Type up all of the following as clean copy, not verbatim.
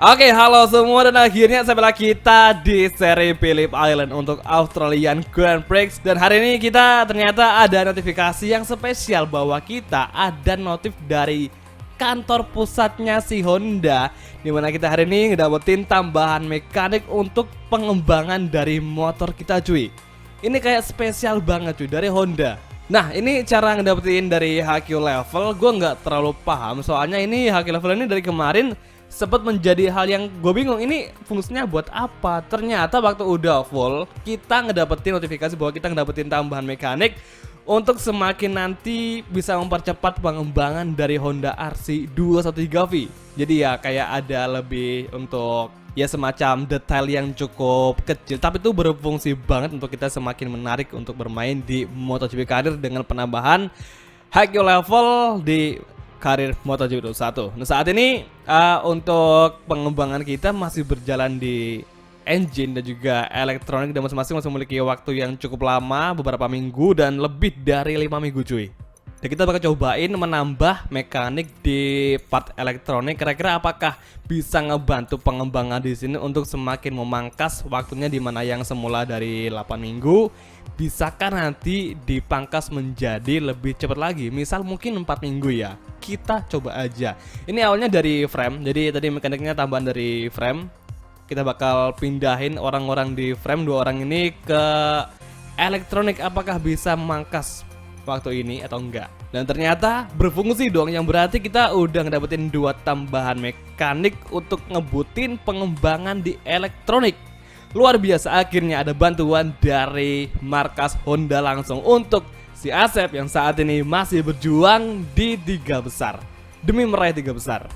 Oke, halo semua dan akhirnya sampai lagi kita di seri Phillip Island untuk Australian Grand Prix. Dan hari ini kita ternyata ada notifikasi yang spesial bahwa kita ada notif dari kantor pusatnya si Honda, dimana kita hari ini ngedapetin tambahan mekanik untuk pengembangan dari motor kita cuy. Ini kayak spesial banget cuy dari Honda. Nah, ini cara ngedapetin dari HQ level gue nggak terlalu paham, soalnya ini HQ level ini dari kemarin sempat menjadi hal yang gue bingung, ini fungsinya buat apa. Ternyata waktu udah full kita ngedapetin notifikasi bahwa kita ngedapetin tambahan mekanik untuk semakin nanti bisa mempercepat pengembangan dari Honda RC 213V. Jadi ya kayak ada lebih untuk ya semacam detail yang cukup kecil, tapi itu berfungsi banget untuk kita semakin menarik untuk bermain di MotoGP karir dengan penambahan HQ level di karir MotoGP 21. Nah, saat ini untuk pengembangan kita masih berjalan di engine dan juga elektronik, dan masing-masing masih memiliki waktu yang cukup lama, beberapa minggu dan lebih dari 5 minggu cuy. Dan kita bakal cobain menambah mekanik di part elektronik. Kira-kira apakah bisa ngebantu pengembangan di sini untuk semakin memangkas waktunya, dimana yang semula dari 8 minggu bisakah nanti dipangkas menjadi lebih cepat lagi, misal mungkin 4 minggu ya. Kita coba aja. Ini awalnya dari frame, jadi tadi mekaniknya tambahan dari frame. Kita bakal pindahin orang-orang di frame, 2 orang ini ke elektronik. Apakah bisa memangkas waktu ini atau enggak? Dan ternyata berfungsi dong, yang berarti kita udah ngedapetin 2 tambahan mekanik untuk ngebutin pengembangan di elektronik. Luar biasa, akhirnya ada bantuan dari markas Honda langsung untuk si Asep yang saat ini masih berjuang di 3 besar demi meraih 3 besar.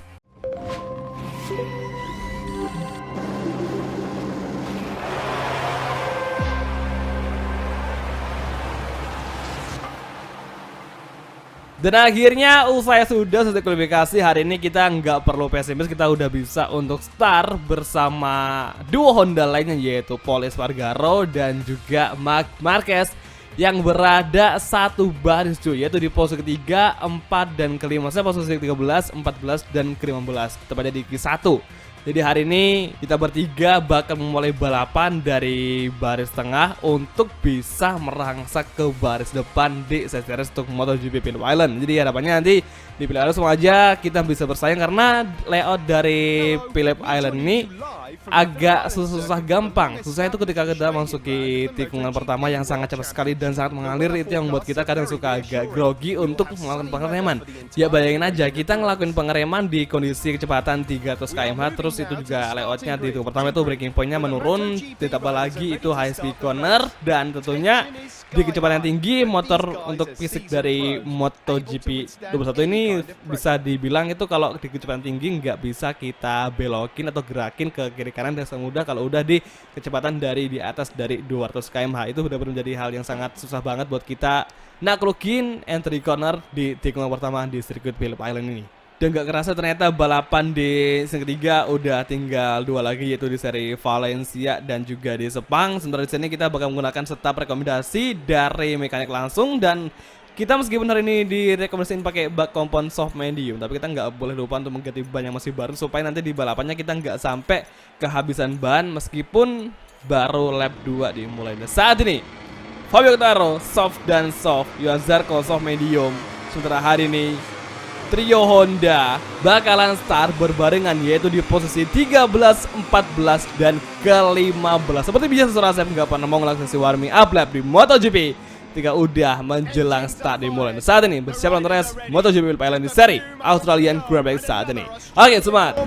Dan akhirnya usai sudah selesai kualifikasi, hari ini kita nggak perlu pesimis, kita udah bisa untuk start bersama duo Honda lainnya, yaitu Pol Espargaro dan juga Marc Marquez yang berada satu baris cuy, yaitu di posisi ketiga, 4 dan kelima. Saya posisi 13, 14 dan ke-15, kita pada di Q1. Jadi hari ini kita bertiga bakal memulai balapan dari baris tengah untuk bisa merangsek ke baris depan di sesi race untuk MotoGP Phillip Island. Jadi harapannya nanti di Phillip Island semua aja kita bisa bersaing, karena layout dari Phillip Island ini agak susah gampang. Susah itu ketika kita masuki tikungan pertama yang sangat cepat sekali dan sangat mengalir, itu yang membuat kita kadang suka agak grogi untuk melakukan pengereman. Ya bayangin aja kita ngelakuin pengereman di kondisi kecepatan 300 km/h, terus itu juga layoutnya di tikungan pertama itu braking pointnya menurun, ditambah lagi itu high speed corner, dan tentunya di kecepatan tinggi motor untuk fisik dari MotoGP 21 ini bisa dibilang itu kalau di kecepatan tinggi nggak bisa kita belokin atau gerakin ke kiri kanan dengan semudah kalau udah di kecepatan dari di atas dari 200 km/h. Itu benar-benar menjadi hal yang sangat susah banget buat kita naklukin entry corner di tikungan pertama di sirkuit Phillip Island ini. Dan gak kerasa ternyata balapan di sesi ketiga udah tinggal 2 lagi, yaitu di seri Valencia dan juga di Sepang. Sementara di sini kita bakal menggunakan setup rekomendasi dari mekanik langsung, dan kita meskipun hari ini direkomendasiin pakai bak kompon soft medium, tapi kita nggak boleh lupa untuk mengganti ban yang masih baru supaya nanti di balapannya kita nggak sampai kehabisan ban meskipun baru lap 2 dimulai. Dan saat ini Fabio Quartararo soft dan soft, Johan Zarco soft medium. Sementara hari ini trio Honda bakalan start berbarengan, yaitu di posisi 13, 14 dan ke-15. Seperti biasa suara saya nggak pernah mau ngelakuin si warming up lap di MotoGP ketika udah menjelang start dimulai. Saat ini bersiap untuk race MotoGP Phillip Island di seri Australian Grand Prix saat ini. Oke, semangat.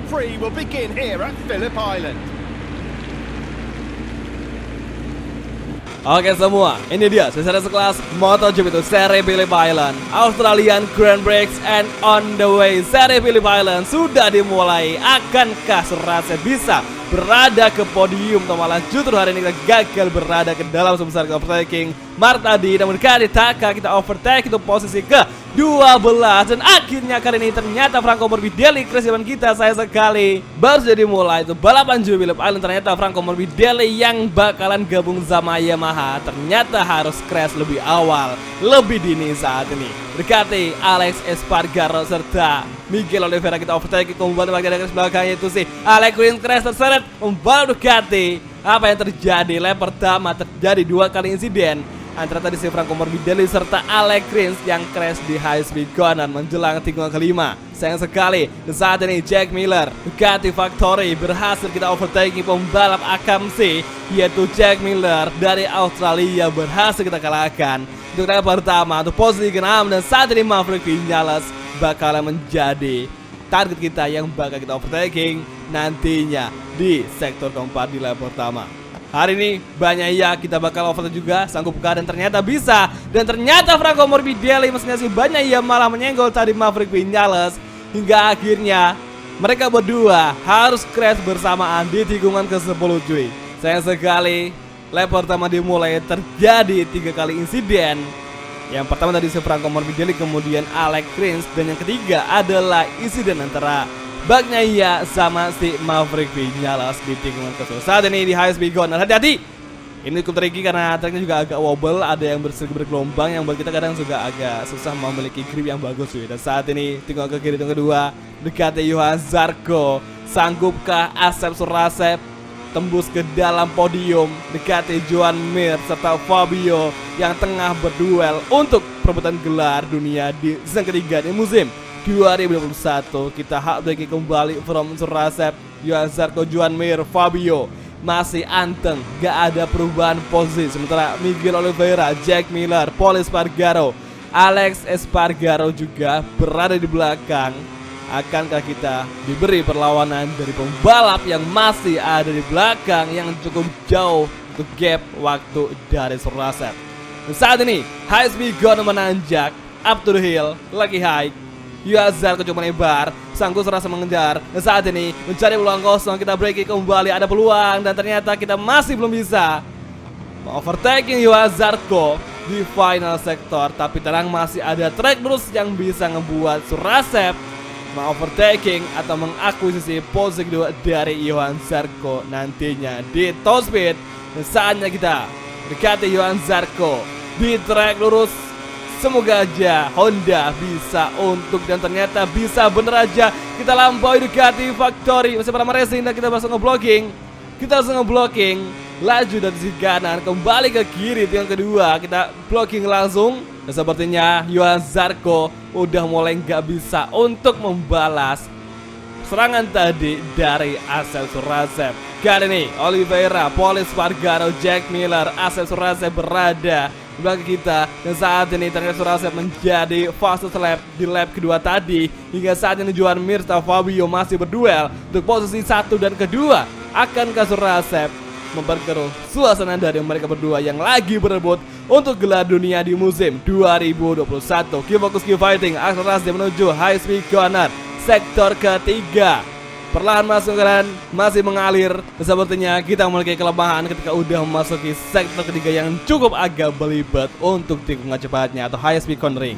Oke semua, ini dia sesi sekelas MotoGP itu seri Phillip Island Australian Grand Prix, and on the way seri Phillip Island sudah dimulai. Akankah Serase bisa berada ke podium atau malah justru hari ini kita gagal berada ke dalam sebesar overtaking Mark tadi, namun kali Taka kita overtake itu posisi ke 12. Dan akhirnya kali ini ternyata Franco Morbidelli, crash zaman kita saya sekali. Baru jadi mulai itu balapan Jubilee Island, ternyata Franco Morbidelli yang bakalan gabung sama Yamaha ternyata harus crash lebih awal, lebih dini saat ini. Dekati Alex Espargaro serta Miguel Oliveira, kita overtake kembali bagian dari belakangnya itu sih Alex Rins crash terseret membawa Ducati. Apa yang terjadi? Lap pertama terjadi 2 kali insiden antara tadi si Franco Morbidelli serta Alex Rins yang crash di high speed corner menjelang tikungan kelima. Sayang sekali saat ini Jack Miller Ducati Factory berhasil kita overtaking pembalap AKMC yaitu Jack Miller dari Australia, berhasil kita kalahkan untuk lap pertama untuk posisi ke-6. Dan saat ini Maverick Vinales bakalan menjadi target kita yang bakal kita overtaking nantinya di sektor keempat di lap pertama. Hari ini banyak ya kita bakal overtake juga, sanggupkah? Dan ternyata bisa. Dan ternyata Franco Morbidelli mesinnya sih banyak ya malah menyenggol tadi Maverick Vinales, hingga akhirnya mereka berdua harus crash bersamaan di tikungan ke-10 cuy. Sayang sekali lap pertama dimulai terjadi 3 kali insiden. Yang pertama tadi si Franco Morbidelli, kemudian Alex Rins, dan yang ketiga adalah insiden antara Bagnaia sama si Maverick Vinales di tikungan ke-10. Saat ini di high speed corner, hati-hati. Ini cukup tricky karena tracknya juga agak wobble, ada yang bergelombang yang buat kita kadang juga agak susah memiliki grip yang bagus cuy. Dan saat ini tikungan ke kiri, tikungan kedua, dekati Johan Zarco. Sanggupkah Asep Surasep tembus ke dalam podium? Dekati Joan Mir serta Fabio yang tengah berduel untuk perebutan gelar dunia di season ketiga di musim 2021. Kita heartbreaking kembali from Surasep, Johan Zarco, Joan Mir, Fabio masih anteng, gak ada perubahan posisi. Sementara Miguel Oliveira, Jack Miller, Pol Espargaro, Alex Espargaro juga berada di belakang. Akankah kita diberi perlawanan dari pembalap yang masih ada di belakang yang cukup jauh untuk gap waktu dari Surasep? Dan saat ini high speed corner menanjak up to the hill, lagi high. Yuazar coba melebar, Sanggup serasa mengejar. Dan saat ini mencari peluang kosong, kita breaking kembali, ada peluang dan ternyata kita masih belum bisa overtaking Yuazarko di final sektor. Tapi terang masih ada track terus yang bisa ngebuat Surasep overtaking atau mengakuisisi posisi kedua dari Johan Zarco nantinya di top speed. Dan saatnya kita dekati Johan Zarco di track lurus. Semoga aja Honda bisa untuk, dan ternyata bisa bener aja. Kita lampaui Ducati Factory masih pada racing dan kita langsung ngeblocking. Kita langsung ngeblocking, laju dari sisi kanan kembali ke kiri yang kedua, kita blocking langsung. Dan sepertinya Johan Zarco udah mulai nggak bisa untuk membalas serangan tadi dari Asep Surasep. Kali ini Oliveira, Pol Espargaro, Jack Miller, Asep Surasep berada di belakang kita. Dan saat ini ternyata Surasep menjadi fastest lap di lap kedua tadi. Hingga saat ini Joan Mir dan Fabio masih berduel untuk posisi 1 dan kedua. Akankah Surasep memperkeruh suasana dari mereka berdua yang lagi berebut untuk gelar dunia di musim 2021? Keep focus, keep fighting. Akselerasi menuju high speed corner sektor ketiga. Perlahan masuk kanan, masih mengalir. Sepertinya kita memiliki kelemahan ketika udah memasuki sektor ketiga yang cukup agak belibet untuk tikungan cepatnya atau high speed cornering.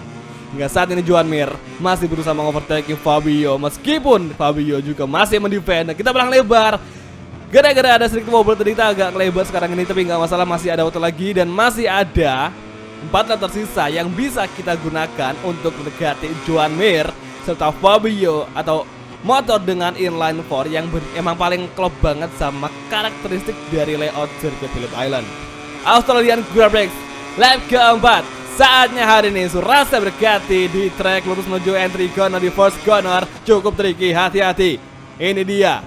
Hingga saat ini Joan Mir masih berusaha mengovertake Fabio, meskipun Fabio juga masih mendefend. Kita belang lebar gara-gara ada sedikit wobble tadi, kita agak lebar sekarang ini, tapi nggak masalah, masih ada waktu lagi dan masih ada 4 lap tersisa yang bisa kita gunakan untuk mendekati Joan Mir serta Fabio atau motor dengan inline 4 yang emang paling klop banget sama karakteristik dari layout sirkuit Phillip Island. Australian Grand Prix lap keempat. Saatnya hari ini Surasep berganti di track lurus menuju entry corner di first corner. Cukup tricky, hati-hati. Ini dia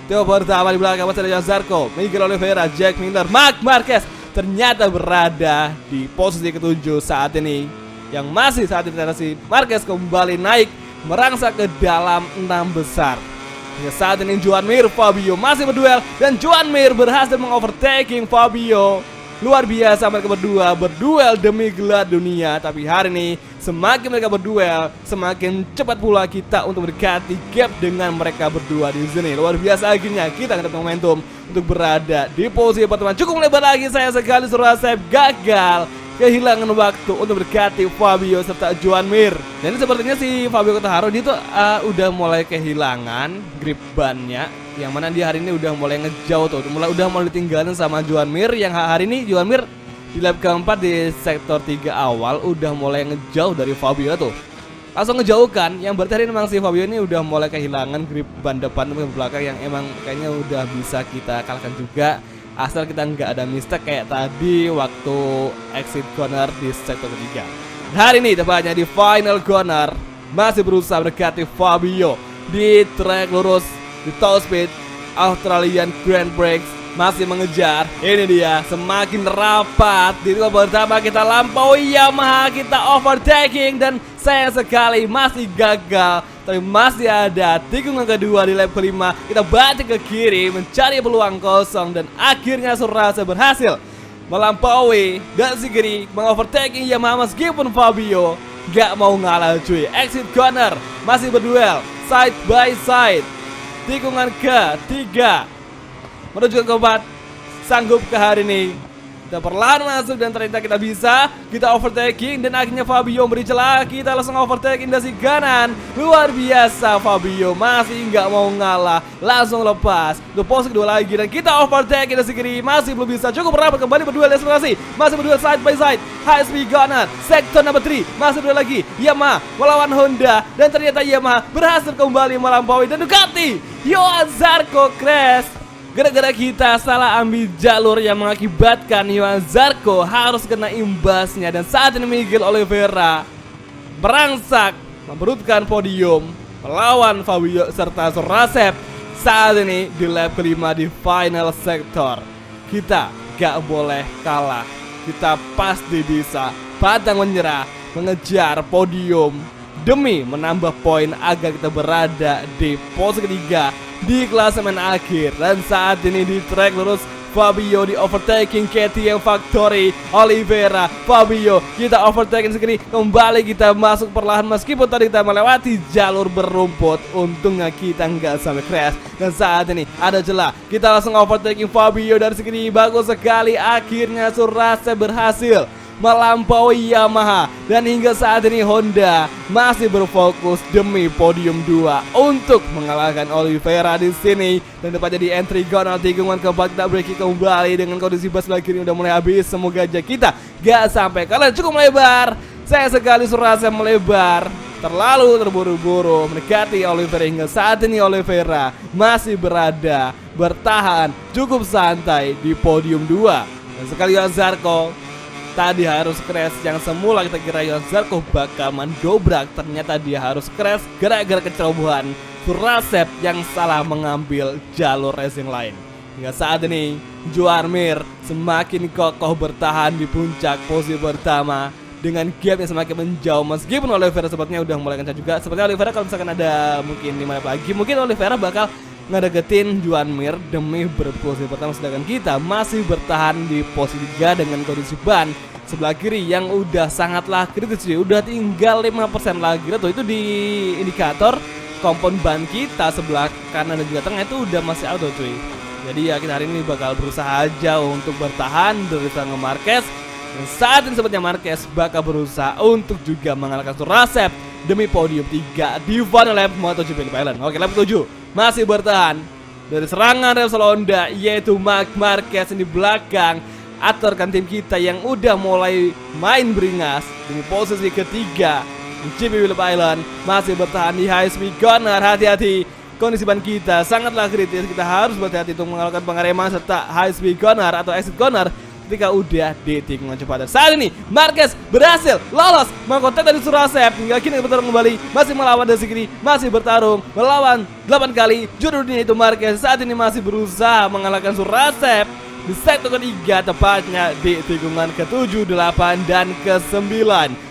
Tio pertama di belakang masih ada Johan Zarco, Miguel Oliveira, Jack Miller, Marc Marquez ternyata berada di posisi ketujuh saat ini. Yang masih saat ini si Marquez kembali naik merangsak ke dalam 6 besar. Hingga saat ini Joan Mir, Fabio masih berduel dan Joan Mir berhasil mengovertaking Fabio. Luar biasa mereka berdua berduel demi gelar dunia. Tapi hari ini semakin mereka berduel, semakin cepat pula kita untuk mendekati gap dengan mereka berdua di sini. Luar biasa, akhirnya kita dapat momentum untuk berada di posisi pertama. Cukup lebar lagi, saya sekali Surasep gagal kehilangan waktu untuk mendekati Fabio serta Joan Mir. Dan ini sepertinya si Fabio Quartararo dia tuh udah mulai kehilangan grip bannya, yang mana dia hari ini udah mulai ngejauh tuh, udah mulai ditinggalin sama Joan Mir, yang hari ini Joan Mir di lap keempat di sektor 3 awal udah mulai ngejauh dari Fabio tuh. Langsung ngejauhkan, yang berarti hari ini memang si Fabio ini udah mulai kehilangan grip ban depan dan belakang yang emang kayaknya udah bisa kita kalahkan juga, asal kita nggak ada mistake kayak tadi waktu exit corner di sektor ketiga. Hari ini tepatnya di final corner masih berusaha mendekati Fabio di trek lurus di top speed Australian Grand Prix, masih mengejar. Ini dia semakin rapat di tikungan pertama, kita lampaui Yamaha, kita overtaking dan sayang sekali masih gagal. Tapi masih ada tikungan kedua di lap kelima, kita banting ke kiri mencari peluang kosong dan akhirnya Surasa berhasil melampaui dan segeri mengovertaking Yamaha meskipun Fabio gak mau ngalah cuy. Exit corner masih berduel side by side. Tikungan ketiga menuju ke keempat, sanggup ke hari ini. Kita perlahan masuk dan ternyata kita bisa. Kita overtaking dan akhirnya Fabio beri celah. Kita langsung overtaking dari kanan. Luar biasa, Fabio masih nggak mau ngalah, langsung lepas. Untuk pose kedua lagi dan kita overtaking dari kiri. Masih belum bisa, cukup rapat kembali berduel akselerasi. Masih berduel side by side. High speed gunner, sektor number 3. Masih berduel lagi Yamaha melawan Honda dan ternyata Yamaha berhasil kembali melampaui dan Ducati. Johann Zarco crash gara-gara kita salah ambil jalur yang mengakibatkan Johann Zarco harus kena imbasnya. Dan saat ini Miguel Oliveira berangsak memperutkan podium melawan Fabio serta Sorasep saat ini di lap kelima di final sektor. Kita gak boleh kalah, kita pasti bisa pantang menyerah mengejar podium demi menambah poin agar kita berada di posisi ketiga di klasemen akhir. Dan saat ini di trek lurus Fabio di overtaking KTM Factory Oliveira. Fabio kita overtaking segini, kembali kita masuk perlahan meskipun tadi kita melewati jalur berumput. Untungnya kita nggak sampai crash. Dan saat ini ada celah, kita langsung overtaking Fabio dari segini. Bagus sekali, akhirnya Surasa berhasil melampaui Yamaha dan hingga saat ini Honda masih berfokus demi podium 2 untuk mengalahkan Oliveira di sini. Dan tepatnya di entry corner tikungan keempat kita breaking kembali dengan kondisi bas sebelah kiri udah mulai habis. Semoga aja kita gak sampai kalian cukup melebar. Sayang sekali Surasa melebar terlalu terburu-buru mendekati Oliveira. Hingga saat ini Oliveira masih bertahan cukup santai di podium 2. Dan sekali Johann Zarco tadi harus crash, yang semula kita kira Johann Zarco bakal mendobrak, ternyata dia harus crash gara-gara kecerobohan Surasep yang salah mengambil jalur racing lain. Hingga saat ini Joan Mir semakin kokoh bertahan di puncak posisi pertama dengan gap yang semakin menjauh meskipun Oliveira sepertinya udah mulai kencang juga. Sepertinya Oliveira kalau misalkan ada mungkin 5 lap lagi, mungkin Oliveira bakal ngedeketin Joan Mir demi berposisi pertama, sedangkan kita masih bertahan di posisi 3 dengan kondisi ban sebelah kiri yang udah sangatlah kritis, udah tinggal 5% lagi tuh. Itu di indikator kompon ban kita sebelah kanan dan juga tengah itu udah masih auto cuy. Jadi ya kita hari ini bakal berusaha aja untuk bertahan dari tangan Marquez. Dan saat ini sepertinya Marquez bakal berusaha untuk juga mengalahkan Surasep demi podium 3 di final lap MotoGP Thailand. Oke, lap 7 masih bertahan dari serangan Repsol Honda yaitu Marc Marquez di belakang. Aturkan tim kita yang udah mulai main beringas di posisi ketiga di GP Phillip Island masih bertahan di high speed corner. Hati-hati, kondisi ban kita sangatlah kritis, kita harus berhati-hati untuk mengalahkan pengereman serta high speed corner atau exit corner ketika udah di tikungan cepat. Saat ini Marquez berhasil lolos mengkontak dari Surasep hingga kini bertarung kembali, masih melawan dari kiri, masih bertarung melawan 8 kali juru dunia itu Marquez. Saat ini masih berusaha mengalahkan Surasep di sektor ketiga, tepatnya di tikungan ke-7, 8 dan ke-9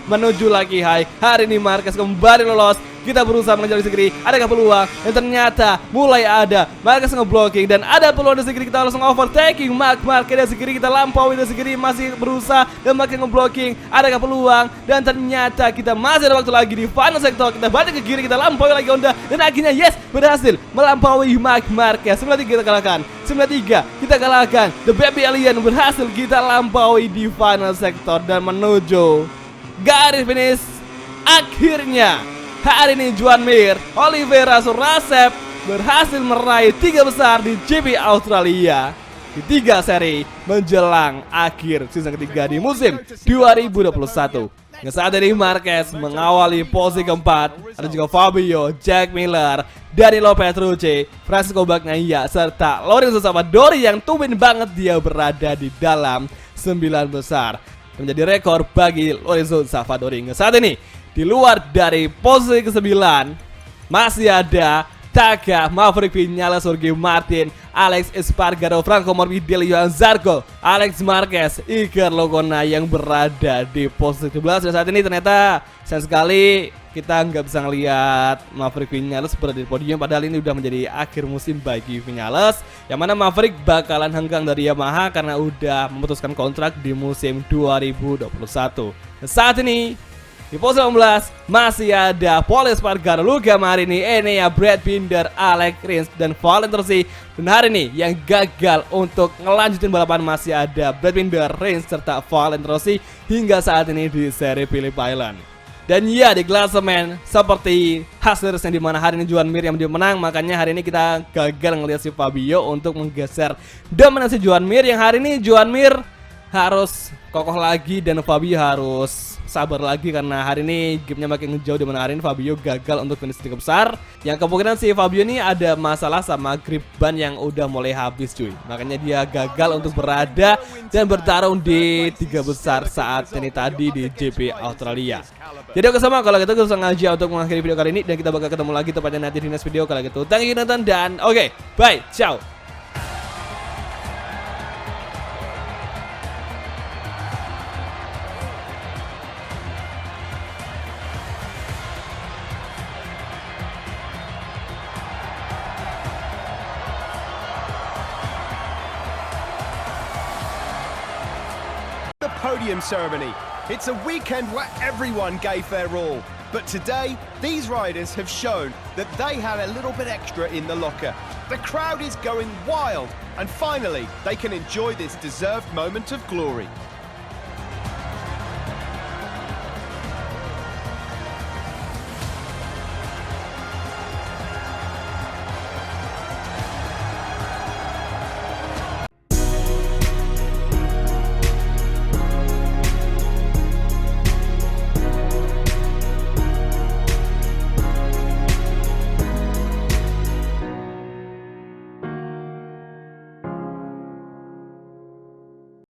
menuju lagi high. Hari ini Marquez kembali lolos, Kita berusaha mengejar di segeri. Adakah peluang? Dan ternyata mulai ada Marquez ngeblocking dan ada peluang di segeri. Kita langsung overtaking Marquez di segeri. Kita lampaui di segeri, masih berusaha dan makin ngeblocking. Adakah peluang? Dan ternyata kita masih ada waktu lagi di final sektor. Kita balik ke kiri, kita lampaui lagi Honda dan akhirnya yes, berhasil melampaui Marquez. 9-3 kita kalahkan. 9-3 kita kalahkan. The Baby Alien berhasil kita lampaui di final sektor dan menuju garis finish. Akhirnya hari ini Joan Mir, Oliveira Surasep berhasil meraih 3 besar di GP Australia di 3 seri menjelang akhir season ketiga di musim 2021. Saat ini Marquez mengawali posisi keempat. Ada juga Fabio, Jack Miller, Danilo Petrucci, Francisco Bagnaia, serta Lorenzo Savadori yang tumben banget dia berada di dalam 9 besar. Menjadi rekor bagi Lorenzo Savadori. Saat ini di luar dari posisi ke-9 masih ada Taka, Maverick Vinales, Jorge Martin, Alex Espargaro, Franco Morbidelli, Johan Zarco, Alex Marquez, Iker Lecuona yang berada di posisi ke-11. Dan saat ini ternyata sayang sekali kita nggak bisa ngelihat Maverick Vinales berada di podium, padahal ini udah menjadi akhir musim bagi Vinales, yang mana Maverick bakalan hengkang dari Yamaha karena udah memutuskan kontrak di musim 2021. Dan saat ini di posisi 18 masih ada Pol Espargaro, Luca Marini, Enea, Brad Binder, Alex Rins, dan Valentino Rossi. Dan hari ini yang gagal untuk ngelanjutin balapan masih ada Brad Binder, Rins, serta Valentino Rossi hingga saat ini di seri Phillip Island. Dan ya, di klasemen seperti hasilnya di mana hari ini Joan Mir yang menang, makanya hari ini kita gagal ngelihat si Fabio untuk menggeser dominasi Joan Mir, yang hari ini Joan Mir harus kokoh lagi dan Fabio harus sabar lagi karena hari ini gamenya makin jauh, di mana hari ini Fabio gagal untuk finish 3 besar. Yang kemungkinan si Fabio ini ada masalah sama grip ban yang udah mulai habis cuy, makanya dia gagal untuk berada dan bertarung di 3 besar saat ini tadi di GP Australia. Jadi oke sama, kalau gitu gue sengaja untuk mengakhiri video kali ini dan kita bakal ketemu lagi tepatnya nanti di next video. Kalau gitu thank you nonton dan oke, bye, ciao. Podium ceremony. It's a weekend where everyone gave their all. But today, these riders have shown that they had a little bit extra in the locker. The crowd is going wild, and finally, they can enjoy this deserved moment of glory.